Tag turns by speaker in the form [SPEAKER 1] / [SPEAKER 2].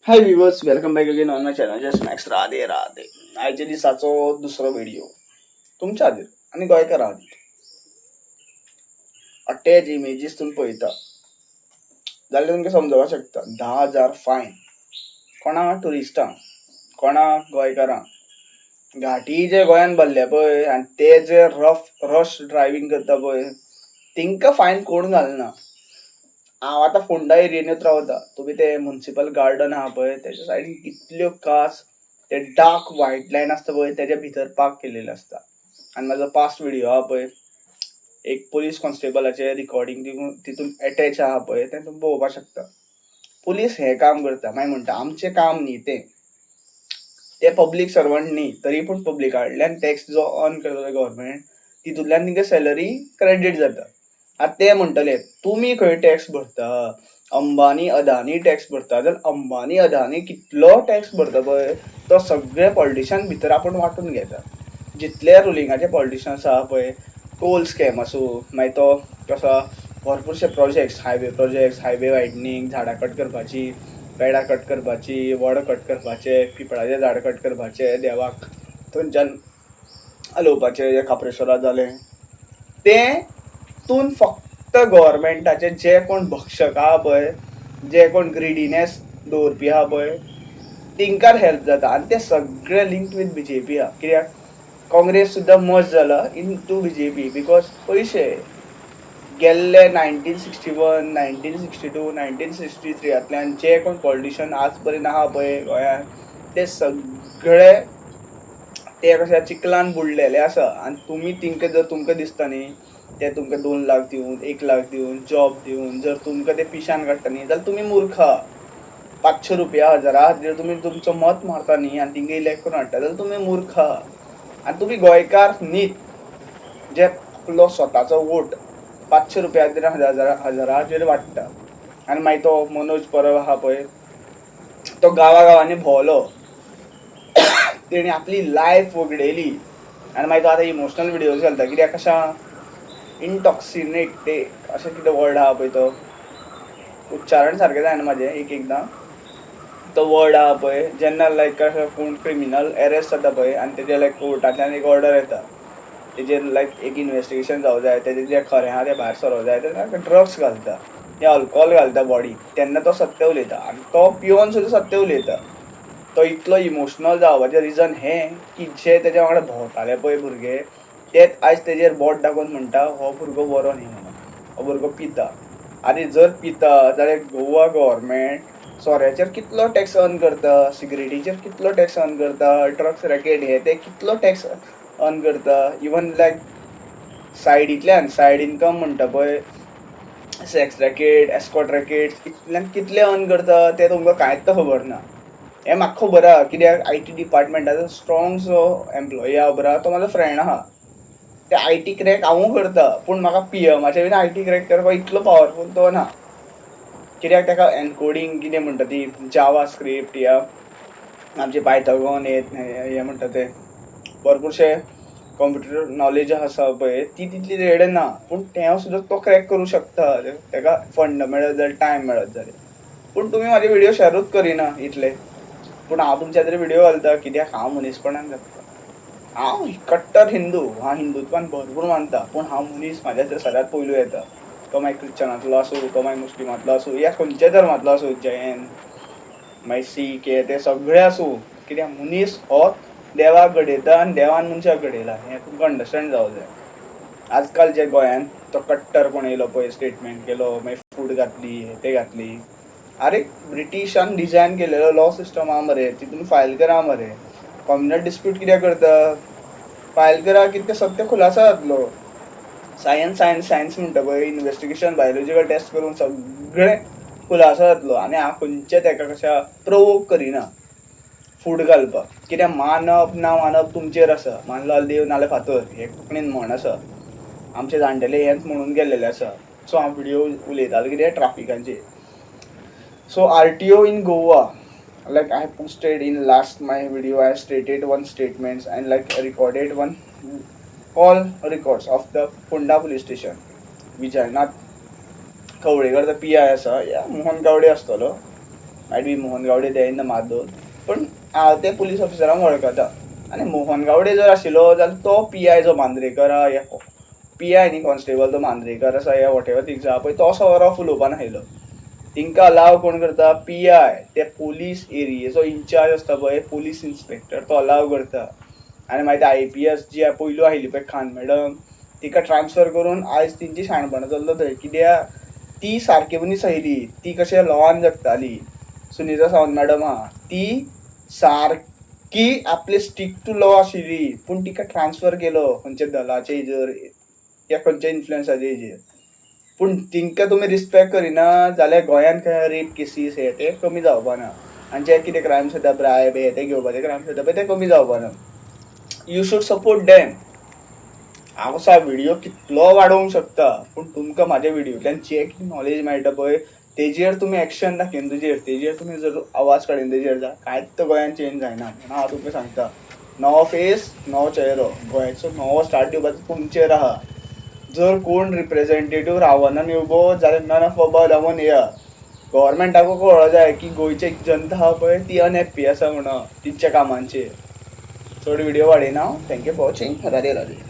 [SPEAKER 1] High viewers, welcome back again on my channel just max. Radhe Radhe. आयच्या दिसाचो दुसरो video तुमच्या खातीर आनी गोंयकारां खातीर. अटॅच इमेजीस तुम्ही पळयता जाल्यार तुमकां समजोवपाक शकता 10,000 फायन. कोणा टुरिस्टांक, कोणा गोंयकारांक घाटी जे गोंयान भरल्या पळय आनी ते जे रश ड्रायव्हिंग करता पळय तिंका फायन कोण घालना. हांव आतां फोंडा एरियेंत रावता. तुम्ही ते म्युनिसिपल गार्डन आहा पळय त्याच्या सायडीन कितल्यो कार्स ते डार्क व्हायट लायन आसता पळय तेच्या भितर पार्क केलेले आसता. आनी म्हाजो पास्ट व्हिडिओ आहा पळय एक पुलीस कॉन्स्टेबलाचे रिकॉर्डिंग तितून अटॅच आहा पळय तें तुम्ही पळोवपाक शकता. पुलीस हे काम करता मागीर म्हणटा आमचें काम न्ही ते पब्लीक सर्वंट न्ही, तरी पूण पब्लिका कडल्यान टॅक्स जो अर्न करता गव्हर्मेंट तितूंतल्यान तिंका सॅलरी क्रेडीट जाता. आतां ते म्हणटले तुमी खंय टॅक्स भरता, अंबानी अदानी टॅक्स भरता. जाल्यार अंबानी अदानी कितलो टॅक्स भरता पळय तो सगळे पॉलिटिशियन भितर आपण वांटून घेता. जितले रुलिंगाचे पॉलिटिशियन्स आहा पळय, टोल स्कॅम आसूं मागीर तो कसो भरपूरशे प्रोजेक्ट्स, हायवे वायडनींग, झाडां कट करपाची, पेडां कट करपाची, वड कट करपाचे, पिंपळाचे झाड कट करपाचे, देवाक थंयच्यान हलोवपाचे जे खापरेश्वरा जालें तें तून फक्त गव्हर्मेंटाचे जे कोण भक्षक आहा पळय, जे कोण ग्रिडीनेस दवरपी आहा पळय तिंकार हेल्प जाता. आनी ते सगळे लिंक्ड विथ बीजेपी आहा. कित्याक काँग्रेस सुद्दां मर्ज जाला इन टू बीजेपी बिकॉज पयशे गेल्ले 1961, 1962, 1963 जे कोण पॉलिटिशियन आज पर्यंत आहा पळय गोंयांत ते सगळे ते कशा चिखलान बुडलेले आसा. आनी तुमी तिंका जर तुमकां दिसता न्ही ते तुमकां 2 लाख दिवन, 1 लाख दिवन, जॉब दिवन जर तुमकां ते पिशान काडटा न्ही जाल्यार तुमी मूर्ख आहा. 500 रुपया 1000 जर तुमी तुमचो मत मारता न्ही आनी तिंका इलेक्ट करून हाडटा जाल्यार तुमी मूर्ख आहा. आनी तुमी गोंयकार न्हीत जे आपलो स्वताचो वोट 500 रुपयाचेर 1000 वाडटा. आनी मागीर तो मनोज परब आहा पळय तो गांवांनी भोंवलो, तेणी आपली लायफ वगडयली आनी मागीर तो आतां इमोशनल व्हिडिओज घालता. कित्याक कशा इंटॉक्सिनेटेड अशें कितें वर्ड आहा पळय तो उच्चारण सारकें जायना म्हाजें एकदां तो वर्ड आहा पळय जेन्ना लायक कोण क्रिमिनल अरेस्ट जाता पळय आनी तेजे लायक कोर्टांतल्यान एक ऑर्डर येता तेजेर लायक एक इन्वेस्टिगेशन जावं जाय, तेजें जें खरें आहा तें भायर सरवं जाय, तेन्ना ड्रग्स घालता या अल्कोहोल घालता बॉडीक तेन्ना तो सत्य उलयता. आनी तो पिवन सुद्दां सत्य उलयता. तो इतलो इमोशनल जावपाचें रिजन हें की जे तेज्या वांगडा भोंवताले पळय भुरगे तेच आयज तेजेर बोट दाखोवन म्हणटा हो भुरगो बरो न्ही म्हणून, हो भुरगो पिता. आनी जर पिता जाल्यार गोवा गव्हर्मेंट सोऱ्याचेर कितलो टॅक्स अर्न करता, सिगरेटीचेर कितलो टॅक्स अर्न करता, ड्रग्स रॅकेट हे ते कितलो टॅक्स अर्न करता. इवन लायक सायड इनकम म्हणटा पळय सेक्स रॅकेट, एस्कॉर्ट रॅकेट इतल्यान कितले अर्न करता तें तुमकां कांयच खबर ना. हें म्हाका खबर आहा कित्याक IT डिपार्टमेंटाचो स्ट्रॉंग जो एम्प्लॉई आहा खबर आहा तो म्हाजो फ्रेंड आहा. ते IT क्रॅक हांवूय करता पूण म्हाका PMचे बीन IT क्रॅक करपाक इतलो पावरफूल तो ना. कित्याक ताका एनकोडिंग कितें म्हणटा ती जावा स्क्रिप्ट या आमचे पायथागोन हे म्हणटा ते भरपूरशे कंप्युटर नॉलेज आसा पळय ती तितली रेड ना. पूण तें सुद्दां तो क्रॅक करूं शकता ताका फंड मेळत जाल्यार टायम मेळत जाल्यार. पूण तुमी म्हाजे व्हिडिओ शेअरूच करिना इतले. पूण हांव तुमच्या खातीर व्हिडिओ घालता कित्याक हांव मनीसपणान जगता. हांव कट्टर हिंदू, हांव हिंदुत्वान भरपूर मानता पूण हांव मनीस म्हाज्या खातीर सगळ्यांत पयलू येता. तो मागीर क्रिश्चनांतलो आसूं, तो मागीर मुस्लिमांतलो आसूं या खंयच्याय धर्मांतलो आसूं, जैन मागीर सीख हे ते सगळे आसूं. कित्याक मनीस हो देवाक घडयता आनी देवान मनशाक घडयला हें तुमकां अंडरस्टँड जावंक जाय. आजकाल जे गोंयांत तो कट्टरपण येयलो पळय, स्टेटमेंट केलो मागीर फूड घातली हे ते घातली. आरे ब्रिटिशान डिजायन केलेलो लॉ सिस्टम आहा मरे तितून फायल करा मरे. कम्युनल डिस्प्यूट कित्याक करता, फायल करा कितें सत्य खुलासा जातलो. सायन्स म्हणटा पळय इन्वेस्टिगेशन बायोलॉजिकल टेस्ट करून सगळे खुलासा जातलो. आनी हांव खंयचेच एका कशा प्रोवोक करिना फूड घालपाक. कित्याक मानप ना मानप तुमचेर आसा. मानलो देव नाल्यार फातर हे कोंकणीन म्हण आसा. आमचे जाणटेले हेंच म्हणून गेल्लेले आसा. सो हांव व्हिडिओ उलयतालो कितें ट्राफिकाचेर. So RTO in Goa, like I have posted in last my video, I have stated one statements and like recorded one all records of the Punda police station. Vijaynath Kavlekar the PI आसा या मोहन गावडे आसतलो might बी मोहन गावडे ते in the मार्दोल, पण हांव ते police ऑफिसरांक वळखता. आनी मोहन गावडे जर आशिल्लो जाल्यार तो PI जो मांद्रेकर PI न्ही कॉन्स्टेबल तो मांद्रेकर आसा या वॉटेवर थिंग्स आहा पळय, तो असो रफ उलोवपा नाशिल्लो. तिंका अलाव कोण करता, PI ते पुलीस एरियेचो इन्चार्ज आसता पळय, पुलीस इन्स्पेक्टर, तो अलाव करता. आनी मागीर ते IPS जी पयलू आयिल्ली पळय खान मॅडम, तिका ट्रान्सफर करून आयज तेंची शाणपणां चल्ला थंय. कित्याक ती सारकी मनीस आयली, ती कशें लॉवान जगताली. सुनिता सावंत मॅडम आहा ती सारकी आपले स्टिक टू लॉ आशिल्ली, पूण तिका ट्रान्सफर केलो खंयच्या दलाचे हेजेर या खंयच्या इन्फ्लुएन्साच्या हेजेर. पूण तिंका तुमी रिस्पेक्ट करिना जाल्यार गोंयांत खंय रेप केसीस हे ते कमी जावपा ना. आनी जे कितें क्रायम्स जाता ब्रायब हे ते घेवपाचे क्रायम्स जाता पळय ते कमी जावपा ना. You should support dam. हांव असो व्हिडिओ कितलो वाडोवंक शकता, पूण तुमकां म्हाज्या व्हिडिओंतल्यान जे नॉलेज मेळटा पळय तेजेर तुमी एक्शन दाखयन तेजेर तुमी जर आवाज काडीन तेजेर जा, कांयच गोंयांत चेंज जायना. म्हणून हांव तुमकां सांगता, नवो फेस नवो चेहरो, गोंयचो नवो स्टार्ट दिवपाचो तुमचेर आहा. जर कोण रिप्रेझेंटेटिव्ह रावना उबो जाल्यार नन ऑफ अबाउट लावन येया. गव्हर्मेंटाकूय कळो जाय की गोंयची जनता आहा पळय ती अनहॅप्पी आसा म्हणून तिच्या कामांचेर. चड व्हिडिओ वाडयना. Thank you for watching. Radhe Radhe.